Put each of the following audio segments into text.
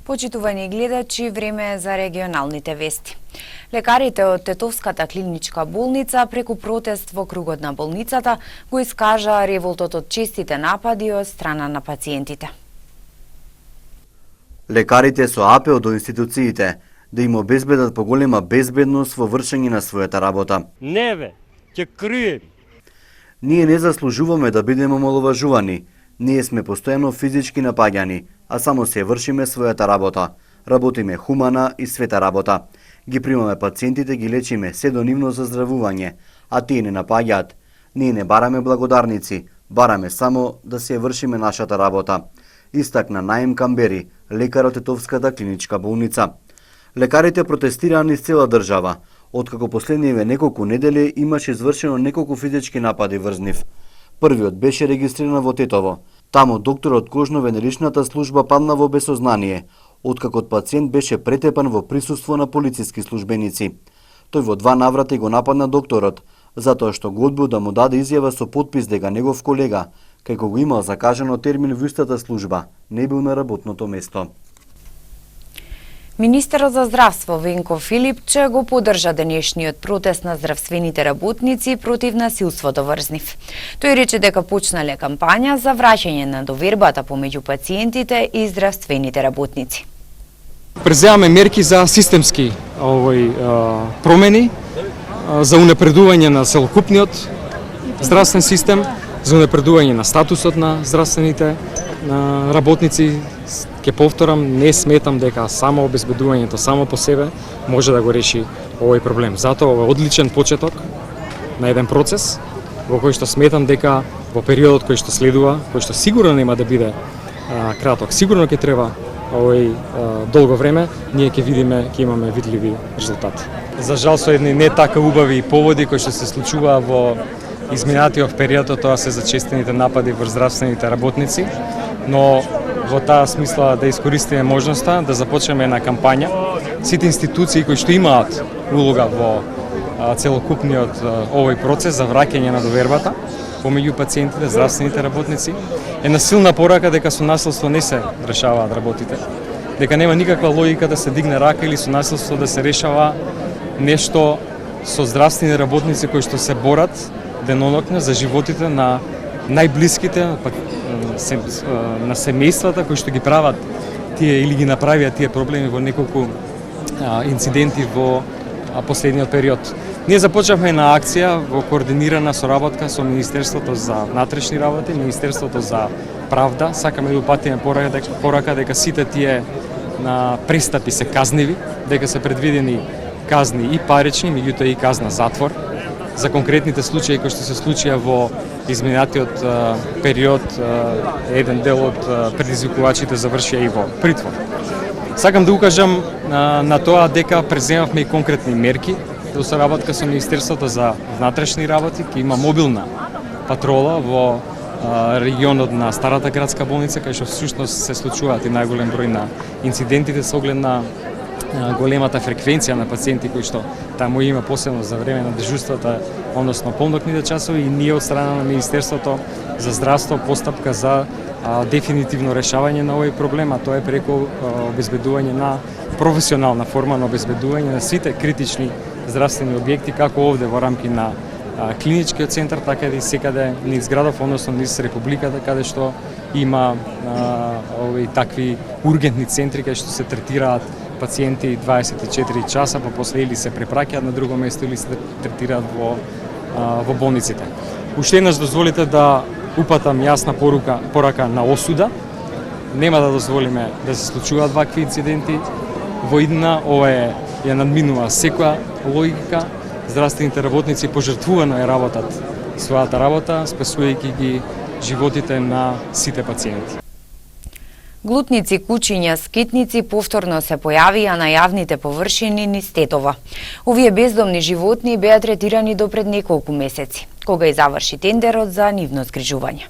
Почитувани гледачи, време е за регионалните вести. Лекарите од Тетовската клиничка болница преку протест во кругот на болницата го искажаа револтот од честите напади од страна на пациентите. Лекарите со апел до институциите да им обезбедат поголема безбедност во вршење на својата работа. Не бе, ќе крием. Ние не заслужуваме да бидеме омаловажувани. Ние сме постојано физички напаѓани, а само се вршиме својата работа. Работиме хумана и света работа. Ги примаме пациентите, ги лечиме се до нивно заздравување, а тие не напаѓаат. Ние не бараме благодарници, бараме само да се вршиме нашата работа. Истакна Наим Камбери, лекар од Тетовската клиничка болница. Лекарите протестираа низ цела држава, откако последниве неколку недели имаше извршено неколку физички напади врз нив. Првиот беше регистриран во Тетово. Таму докторот кожно-венеричната служба падна во безсознание, откако пациент беше претепан во присуство на полициски службеници. Тој во 2 наврати го нападна докторот, затоа што го одбил да му даде изјава со потпис дека негов колега, како го имал закажано термин во истата служба, не бил на работното место. Министерот за здравство Венко Филипче го поддржа денешниот протест на здравствените работници против насилството врз нив. Тој рече дека почнале кампања за враќање на довербата помеѓу пациентите и здравствените работници. Преземаме мерки за системски промени, за унапредување на целокупниот здравствен систем, за унапредување на статусот на здравствените работници. Ке повторам, не сметам дека само обезбедувањето само по себе може да го реши овој проблем. Затоа ова е одличен почеток на еден процес во кој што сметам дека во периодот кој што следува, кој што сигурно нема да биде краток, сигурно ќе треба долго време, ние ќе видиме, ќе имаме видливи резултати. За жал со едни не така убави поводи кои што се случуваа во изминатиот период, тоа се зачестените напади врз здравствените работници, но во таа смисла да искористиме можноста да започнеме една кампања. Сите институции кои што имаат улога во целокупниот овој процес за враќање на довербата помеѓу пациентите, здравствените работници, една силна порака дека со насилство не се решаваат работите, дека нема никаква логика да се дигне рака или со насилство да се решава нешто со здравствени работници кои што се борат денонокне за животите на најблиските, на семејствата кои што ги прават тие или ги направија тие проблеми во неколку инциденти во последниот период. Ние започнавме една акција во координирана соработка со Министерството за внатрешни работи, Министерството за правда. Сакаме да упатиме порака дека сите тие престапи се казниви, дека се предвидени казни и парични, меѓутоа и казна затвор за конкретните случаи кои што се случија во изминатиот период. Еден дел од предизвикувачите завршија и во притвор. Сакам да укажам на тоа дека преземавме и конкретни мерки во соработка со Министерството за внатрешни работи, ќе има мобилна патрола во регионот на Старата градска болница, кај што всушност се случуваат и најголем број на инцидентите со оглед на големата фреквенција на пациенти кои што таму има, посебно за време на дежурствата, односно полнокните часови, и ние од страна на Министерството за здравство постапка за дефинитивно решавање на овој проблем, а тоа е преку обезбедување на професионална форма на обезбедување на сите критични здравствени објекти, како овде во рамки на клиничкиот центар, така и секаде низ градов, односно низ Републиката, каде што има такви ургентни центри каде што се третираат пациенти 24 часа, па после или се препраќаат на друго место или се третираат во болниците. Уште еднаш дозволите да упатам јасна порака на осуда. Нема да дозволиме да се случуваат вакви инциденти во иднина. Ова ја надминува секоја логика. Здравствените работници пожртвувано ја работат својата работа, спасувајќи ги животите на сите пациенти. Глутници, кучиња, скитници повторно се појавија на јавните површини низ Тетово. Овие бездомни животни беа третирани до пред неколку месеци, кога и заврши тендерот за нивно згрижување.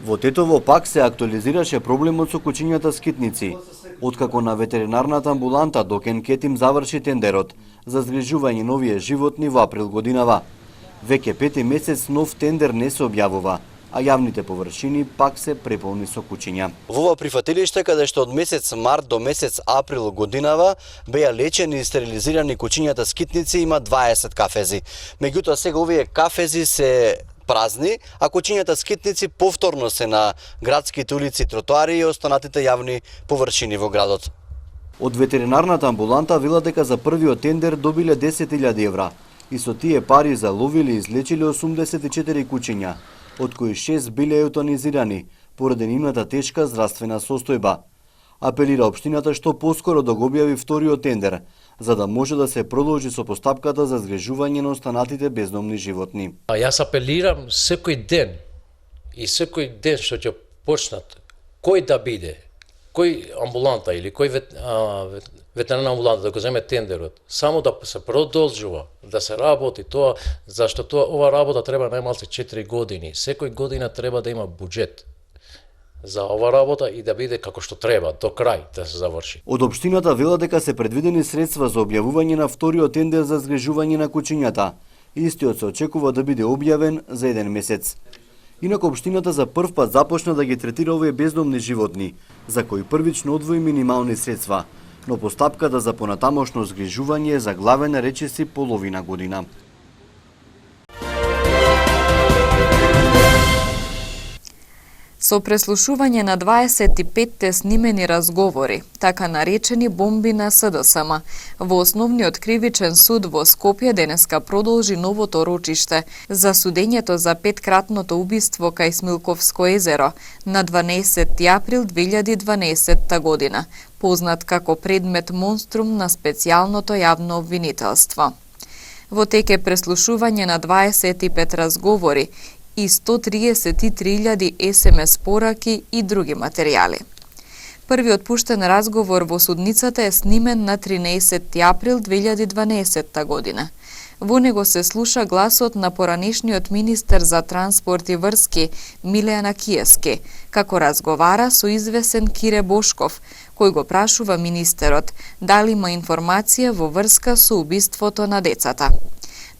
Во Тетово пак се актуализираше проблемот со кучињата скитници, откако на ветеринарната амбуланта до Кенкетим заврши тендерот за згрижување на овие животни во април годинава. Веќе 5 месец нов тендер не се објавува, а јавните површини пак се преполни со куќиња. Во ова прифатилиште, каде што од месец март до месец април годинава беа лечени и стерилизирани куќињата скитници, има 20 кафези. Меѓутоа сега овие кафези се празни, а куќињата скитници повторно се на градските улици, тротоари и останатите јавни површини во градот. Од ветеринарната амбуланта велат дека за првиот тендер добиле 10.000 евра и со тие пари заловили и излечили 84 куќиња, од кои 6 биле еутанизирани поради нивната тешка здравствена состојба. Апелира општината што поскоро да го објави вториот тендер, за да може да се продолжи со постапката за згрижување на останатите бездомни животни. Јас апелирам секој ден што ќе почнат, кој да биде, кој амбуланта или кој ветеринарна амбуланта да го земе тендерот, само да се продолжува, да се работи тоа, зашто ова работа треба најмалку 4 години. Секој година треба да има буџет за ова работа и да биде како што треба, до крај да се заврши. Од општината велат дека се предвидени средства за објавување на вториот тендер за згрижување на куќињата. Истиот се очекува да биде објавен за 1 месец. Инаку општината за прв пат започна да ги третира овие бездомни животни, за кои првично одвои минимални средства, но постапката за понатамошно згрижување е заглавена речиси половина година. Со преслушување на 25 снимени разговори, така наречени бомби на СДСМ, во Основниот кривичен суд во Скопје денеска продолжи новото рочиште за судењето за 5-кратното убиство кај Смилковско езеро на 12 април 2012 година, познат како предмет монструм на специјалното јавно обвинителство. Во тек е преслушување на 25 разговори и 133.000 СМС пораки и други материјали. Првиот пуштен разговор во судницата е снимен на 13 април 2012 година. Во него се слуша гласот на поранешниот министер за транспорт и врски Милеја Накиевски, како разговара со извесен Кире Бошков, кој го прашува министерот дали има информација во врска со убиството на децата.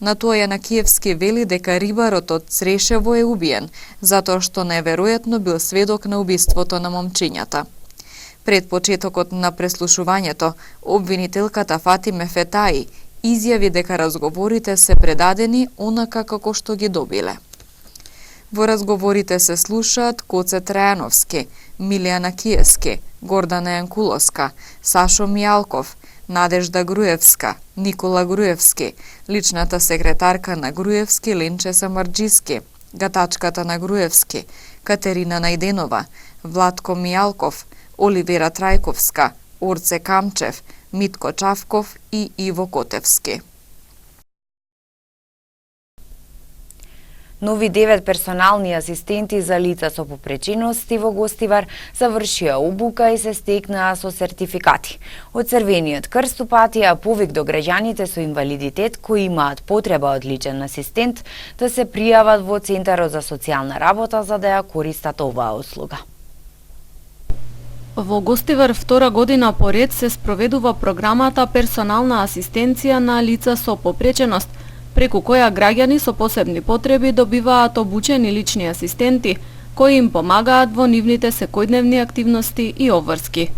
На тоа Јанакиевски вели дека рибарот од Црешево е убиен, затоа што неверојатно бил сведок на убиството на момчињата. Пред почетокот на преслушувањето, обвинителката Фатиме Фетаи изјави дека разговорите се предадени онака како што ги добиле. Во разговорите се слушаат Коце Трајановски, Милеја Накиевски, Гордана Јанкуловска, Сашо Мијалков, Надежда Груевска, Никола Груевски, личната секретарка на Груевски Ленче Самарџиски, гатачката на Груевски, Катерина Најденова, Владко Мијалков, Оливера Трајковска, Орце Камчев, Митко Чавков и Иво Котевски. Нови 9 персонални асистенти за лица со попречености во Гостивар завршија обука и се стекнаа со сертификати. Од Црвениот крст упатија повик до граѓаните со инвалидитет кои имаат потреба од личен асистент да се пријават во Центарот за социјална работа за да ја користат оваа услуга. Во Гостивар втора година поред се спроведува програмата Персонална асистенција на лица со попреченост, преку која граѓани со посебни потреби добиваат обучени лични асистенти, кои им помагаат во нивните секојдневни активности и обврски.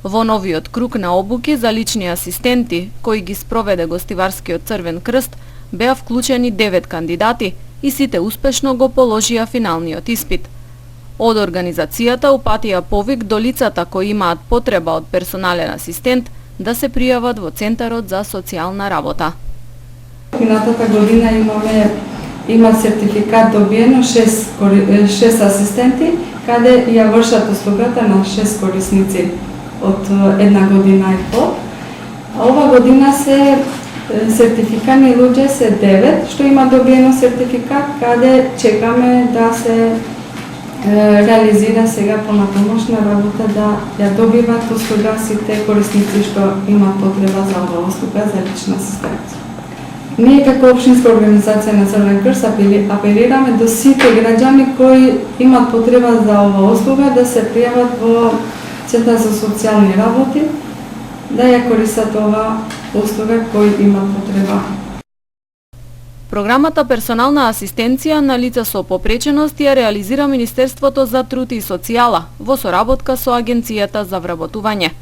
Во новиот круг на обуки за лични асистенти, кои ги спроведе Гостиварскиот Црвен крст, беа вклучени 9 кандидати и сите успешно го положија финалниот испит. Од организацијата упатија повик до лицата кои имаат потреба од персонален асистент да се пријават во Центарот за социјална работа. Минатата година има сертификат добиено 6 асистенти, каде ја вршат услугата на 6 корисници од 1 година и пол. Ова година се сертификани луѓе се 9, што има добиено сертификат, каде чекаме да се реализира сега понатамошна работа да ја добиват услуга сите корисници што имаат потреба за оваа услуга за лична асистенција. Ние како општинска организација на Црвен крст апелираме до сите граѓани кои имаат потреба за оваа услуга да се пријават во Центар за социјални работи, да ја користат оваа услуга кои имаат потреба. Програмата Персонална асистенција на лица со попреченост ја реализира Министерството за труд и социјала во соработка со Агенцијата за вработување.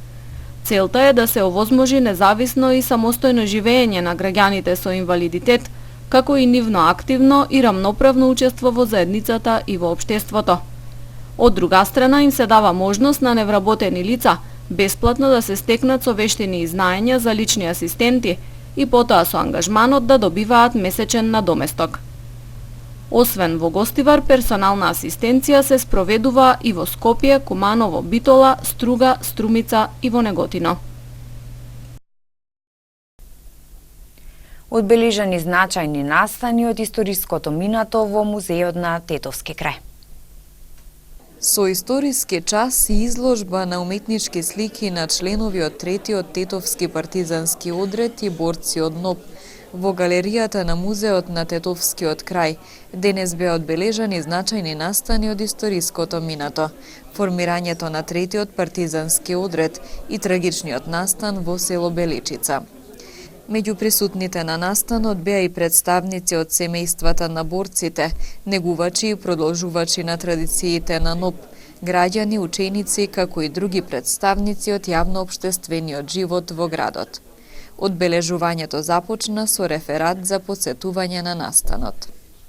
Целта е да се овозможи независно и самостојно живење на граѓаните со инвалидитет, како и нивно активно и рамноправно учество во заедницата и во општеството. Од друга страна им се дава можност на невработени лица бесплатно да се стекнат совештини и знаења за лични асистенти и потоа со ангажманот да добиваат месечен надоместок. Освен во Гостивар, персонална асистенција се спроведува и во Скопје, Куманово, Битола, Струга, Струмица и во Неготино. Одбележани значајни настани од историското минато во музејот на Тетовски крај. Со историски час и изложба на уметнички слики на членови од третиот Тетовски партизански одред и борци од НОП во галеријата на музеот на Тетовскиот крај денес беа одбележани значајни настани од историското минато, формирањето на третиот партизански одред и трагичниот настан во село Беличица. Меѓу присутните на настанот беа и представници од семејствата на борците, негувачи и продолжувачи на традициите на НОП, граѓани, ученици, како и други представници од јавно-општествениот живот во градот. Одбележувањето започна со реферат за посетување на настанот.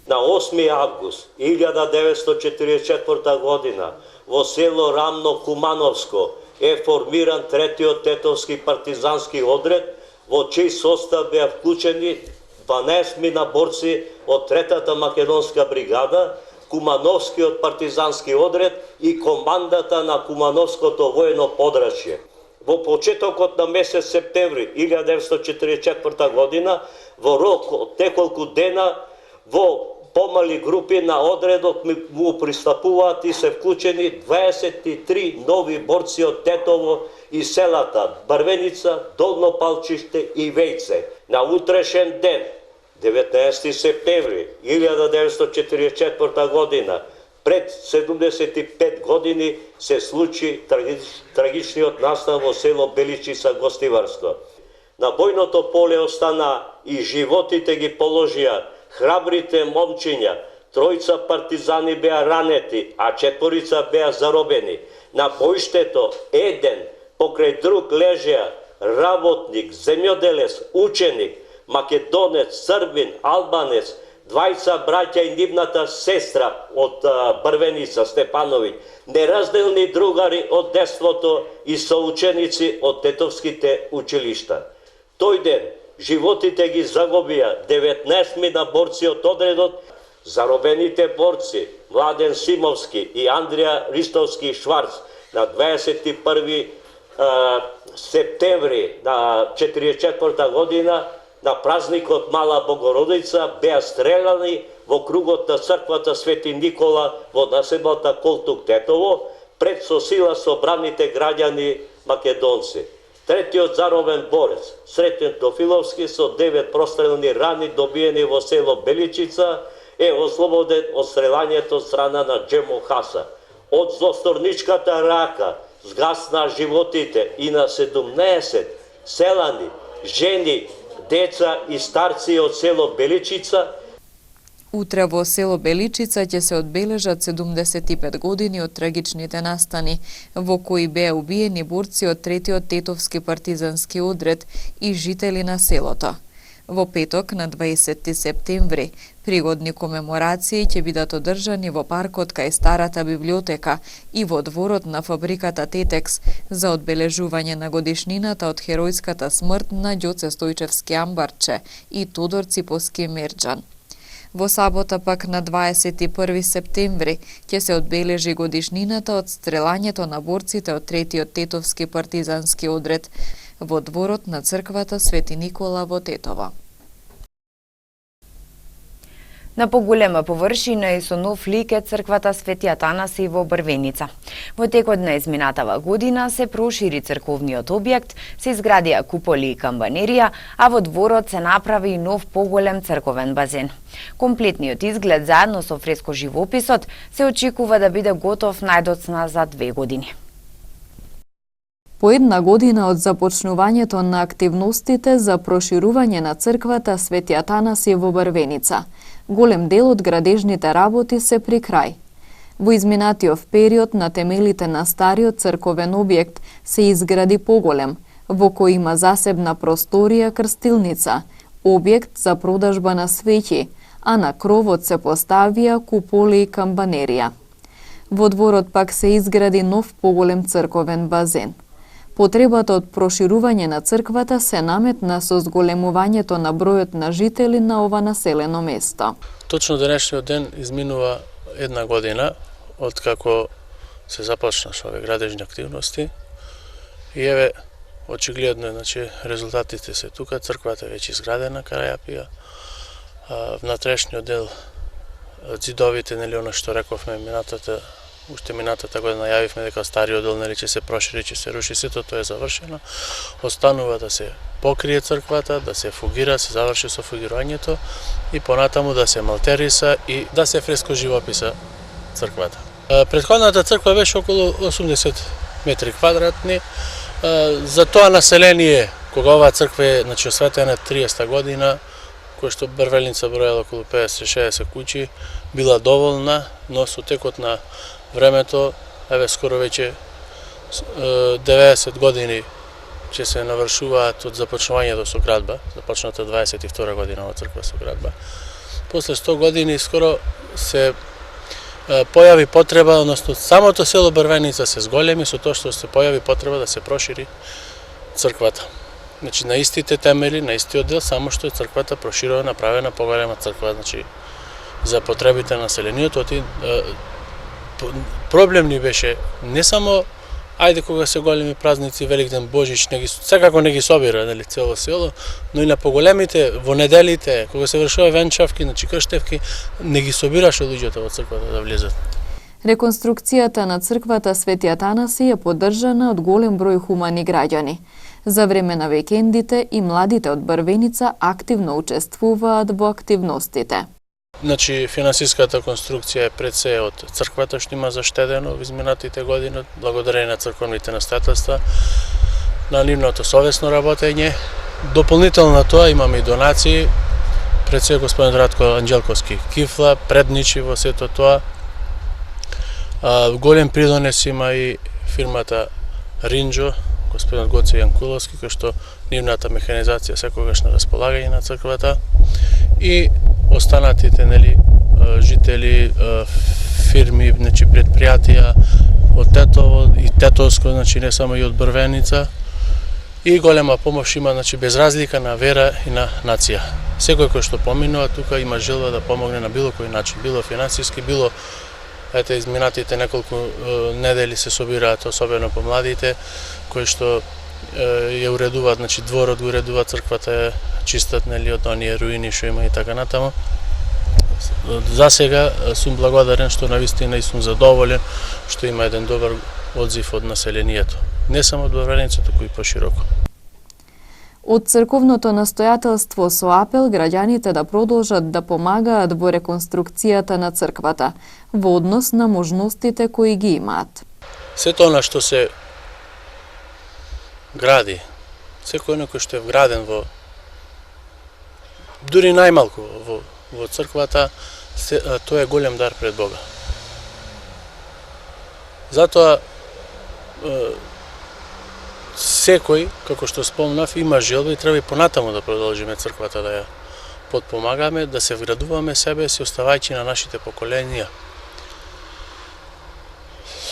На 8 август 1944 година во село Рамно Кумановско е формиран третиот Тетовски партизански одред, во чиј состав беа вклучени 12 борци од третата македонска бригада, Кумановскиот партизански одред и командата на Кумановското воено подрачје. Во почетокот на месец септември 1944 година, во рок од неколку дена, во помали групи на одредот му пристапуваат и се вклучени 23 нови борци од Тетово и селата Брвеница, Долно Палчиште и Вејце. На утрешен ден, 19 септември 1944 година, пред 75 години се случи трагичниот настан во село Беличица, Гостиварство. На бојното поле остана и животите ги положија храбрите момчиња. Тројца партизани беа ранети, а 4 беа заробени. На бојштето еден покрај друг лежеа работник, земјоделец, ученик, македонец, србин, албанец, 2 браќа и нивната сестра од Брвеница, Степановиќ, неразделни другари од детството и соученици од тетовските училишта. Тој ден животите ги загубија 19 борци од одредот, заробените борци Младен Симовски и Андрија Ристовски Шварц на 21 септември на 1944 година на празникот Мала Богородица беа стрелани во кругот на црквата Свети Никола во населбата Колтук Тетово пред со сила собраните граѓани македонци. Третиот заробен борец, Сретен Тофиловски, со 9 прострелни рани добиени во село Беличица, е ослободен од стрелањето од страна на Джемо Хаса. Од злосторничката рака згасна животите и на 17 селани, жени, деца и старци од село Беличица. Утре во село Беличица ќе се одбележат 75 години од трагичните настани, во кои беа убиени борци од третиот Тетовски партизански одред и жители на селото. Во петок на 20 септември пригодни комеморации ќе бидат одржани во паркот кај старата библиотека и во дворот на фабриката Тетекс за одбележување на годишнината од херојската смрт на Ѓоце Стојчевски Амбарче и Тодор Ципоски Мерџан. Во сабота пак на 21 септември ќе се одбележи годишнината од стрелањето на борците од третиот Тетовски партизански одред во дворот на црквата Свети Никола во Тетово. На поголема површина и со нов лик е црквата Свети Атанаси во Брвеница. Во текот на изминатава година се прошири црковниот објект, се изградија куполи и камбанерија, а во дворот се направи и нов поголем црковен базен. Комплетниот изглед заедно со фреско живописот се очекува да биде готов најдоцна за 2 години. По една година од започнувањето на активностите за проширување на црквата Свети Атанасиј во Брвеница, голем дел од градежните работи се при крај. Во изминатиот период на темелите на стариот црковен објект се изгради поголем, во кој има засебна просторија крстилница, објект за продажба на свеќи, а на кровот се поставија куполи и камбанерија. Во дворот пак се изгради нов поголем црковен базен. Потребата од проширување на црквата се наметна со зголемувањето на бројот на жители на ова населено место. Точно денешниот ден изминува една година од како се започнаше овие градежни активности и еве очигледно, значи, резултатите се тука, црквата е веќе изградена, крај Апија. Внатрешниот дел, ѕидовите, нели, она што рековме уште минатата година јавивме дека стариот дел, нели, ќе се прошири, ќе се руши, сето тоа е завршено. Останува да се покрие црквата, да се фугира, се заврши со фугирањето и понатаму да се малтериса и да се фреско живописа црквата. Претходната црква беше околу 80 метри квадратни. За тоа население, кога оваа црква е, значи, осветена 30 година, кој што Брвелница броела околу 50-60 куќи, била доволна, но со текот на времето, еве скоро веќе 90 години ќе се навршуваат од започнувањето со градба, започната 22 година ова црква со градба. После 100 години скоро се појави потреба, односно самото село Брвеница се зголеми со тоа што се појави потреба да се прошири црквата. Значи на истите темели, на истиот дел, само што е црквата проширена, направена поголема црква, значи за потребите на населението. Проблем ни беше не само ајде кога се големи празници, Великден, Божич, секако не ги собира, нели, цело село, но и на поголемите, во неделите, кога се вршува венчавки, значи крштевки, не ги собираше луѓето во црквата да влезат. Реконструкцијата на црквата Свети Атанасиј е поддржана од голем број хумани граѓани. За време на викендите и младите од Брвеница активно учествуваат во активностите. Значи, финансиската конструкција е пред се од црквата што има заштедено во изминатите години, благодарение на црковните настојателства, на нивното совесно работење. Дополнително на тоа имаме и донации, пред се господин Радко Анđелковски кифла, предничи во сето тоа. Голем придонес има и фирмата Ринџо, господин Гоце Јанкуловски, кој што нивната механизација секогаш на располагање на црквата, и останатите, нели, жители, фирми, значи предпријатија од Тетово и Тетовско, значи не само и од Брвеница, и голема помош има, значи, без разлика на вера и на нација. Секој кој што поминува тука има желба да помогне на било кој начин, било финансиски, било изминатите неколку недели се собираат, особено по младите, кои што ја уредуваат, значи дворот го уредува, црквата ја чистат, нели, од оние руини што има и така натаму. За сега сум благодарен што навистина и сум задоволен што има еден добар одзив од населението. Не само од Брвеница, туку и пошироко. Од црковното настојателство со апел граѓаните да продолжат да помагаат во реконструкцијата на црквата во однос на можностите кои ги имаат. Сето она што се гради, секој некој што е вграден во дури најмалку во црквата, тоа е голем дар пред Бога. Затоа секој, како што спомнав, има желба и треба и понатаму да продолжиме црквата да ја подпомагаме, да се вградуваме себе си, оставајќи на нашите поколенија.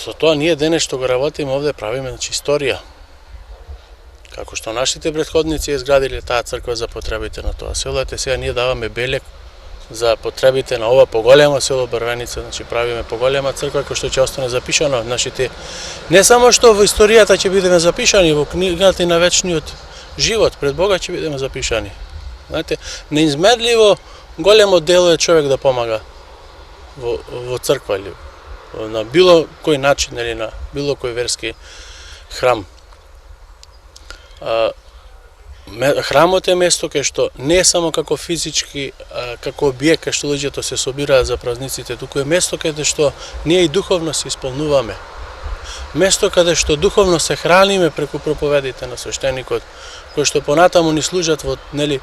Со тоа ние денес што го работиме овде правиме, значи, историја. Како што нашите претходници изградиле таа црква за потребите на тоа село, сега ние даваме белег за потребите на ова поголема село Брвеница, значи правиме поголема црква која што ќе остане запишано нашите, не само што во историјата ќе бидеме запишани, во книгата и на вечниот живот пред Бога ќе бидеме запишани. Знаете, неизмерливо големо дело е човек да помага во црква или на било кој начин или на било кој верски храм. Храмот е место кај што не само како физички, како објект кај што луѓето се собираат за празниците, туку е место каде што ние и духовно се исполнуваме. место каде што духовно се храниме преку проповедите на свештеникот, кои што понатаму ни служат во, нели,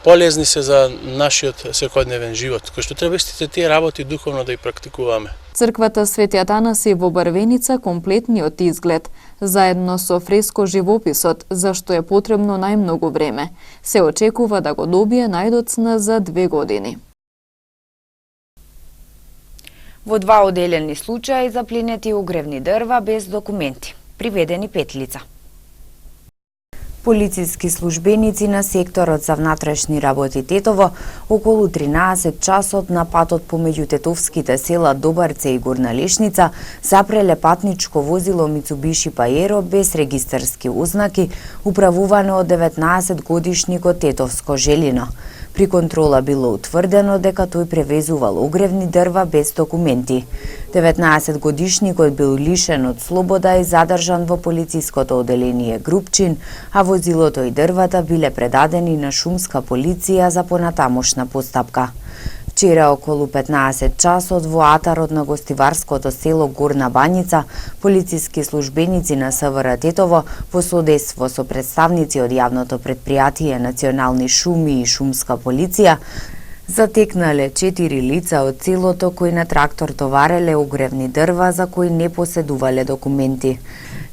полезни се за нашиот секојдневен живот, кои што треба истите тие работи духовно да ги практикуваме. Црквата Свети Атанаси во Брвеница комплетниот изглед, заедно со фреско живописот, за што е потребно најмногу време, се очекува да го добие најдоцна за 2 години. Во 2 оделени случаи запленети огревни дрва без документи. Приведени 5 лица. Полициски службеници на секторот за внатрешни работи Тетово околу 13 часот на патот помеѓу тетовските села Добарце и Горна Лешница запреле патничко возило Мицубиши Паеро без регистарски ознаки, управувано од 19-годишникот Тетовско Желино. При контрола било утврдено дека тој превезувал огревни дрва без документи. 19-годишникот бил лишен од слобода и задржан во полициското оделение Групчин, а возилото и дрвата биле предадени на шумска полиција за понатамошна постапка. Вчера околу 15 часот во атарот на гостиварското село Горна Бањица, полициски службеници на СВР Тетово во содейство со представници од јавното претпријатие Национални шуми и шумска полиција затекнале 4 лица од селото кои на трактор товареле огревни дрва за кои не поседувале документи.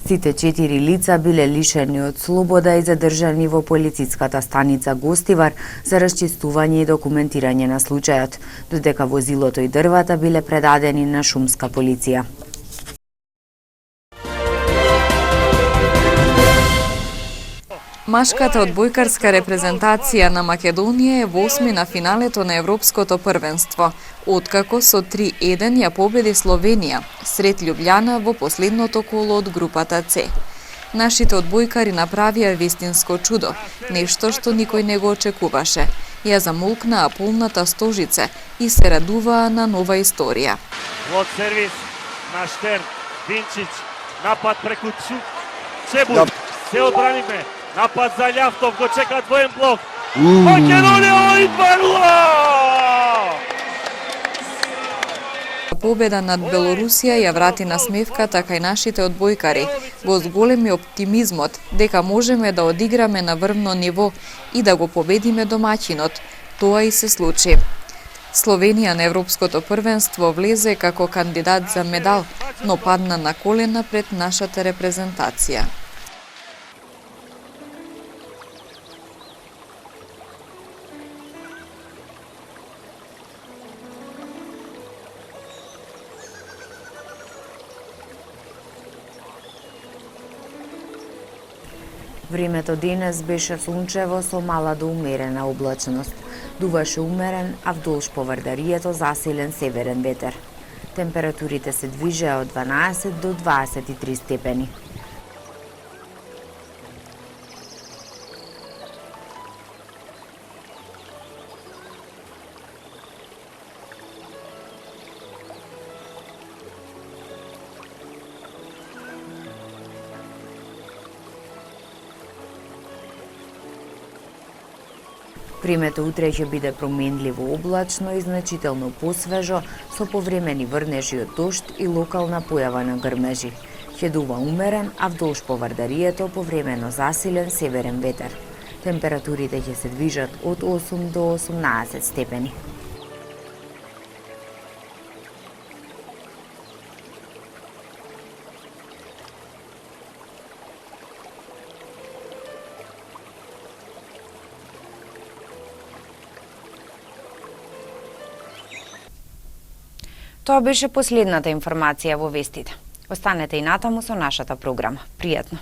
Сите 4 лица биле лишени од слобода и задржани во полициската станица Гостивар за расчистување и документирање на случајот, додека возилото и дрвата биле предадени на шумска полиција. Машката одбојкарска репрезентација на Македонија е во 8 на финалето на Европското првенство, откако со 3-1 ја победи Словенија сред Љубљана во последното коло од групата С. Нашите одбојкари направија вистинско чудо, нешто што никој не го очекуваше. Ја замолкнаа полната Стожице и се радуваа на нова историја. Вот сервис на Штерн, Винчич, напад преку Цебур, се одбраниме. Напад за Љавтов, го чека двоен блок. Македонија и 2-0! Победа над Белорусија ја врати насмевката кај нашите одбојкари, во зголеми оптимизмот дека можеме да одиграме на врвно ниво и да го победиме домаќинот. Тоа и се случи. Словенија на Европското првенство влезе како кандидат за медал, но падна на колена пред нашата репрезентација. Времето денес беше сончево со мала до умерена облачност. Дуваше умерен, а вдолж поврдарието засилен северен ветер. Температурите се движеа од 12 до 23 степени. Времето утре ќе биде променливо облачно и значително посвежо, со повремени врнежи од дожд и локална појава на грмежи. Ќе дува умерен, а вдолж поврдарието повремено засилен северен ветер. Температурите ќе се движат од 8 до 18 степени. Тоа беше последната информација во вестите. Останете и натаму со нашата програма. Пријатно!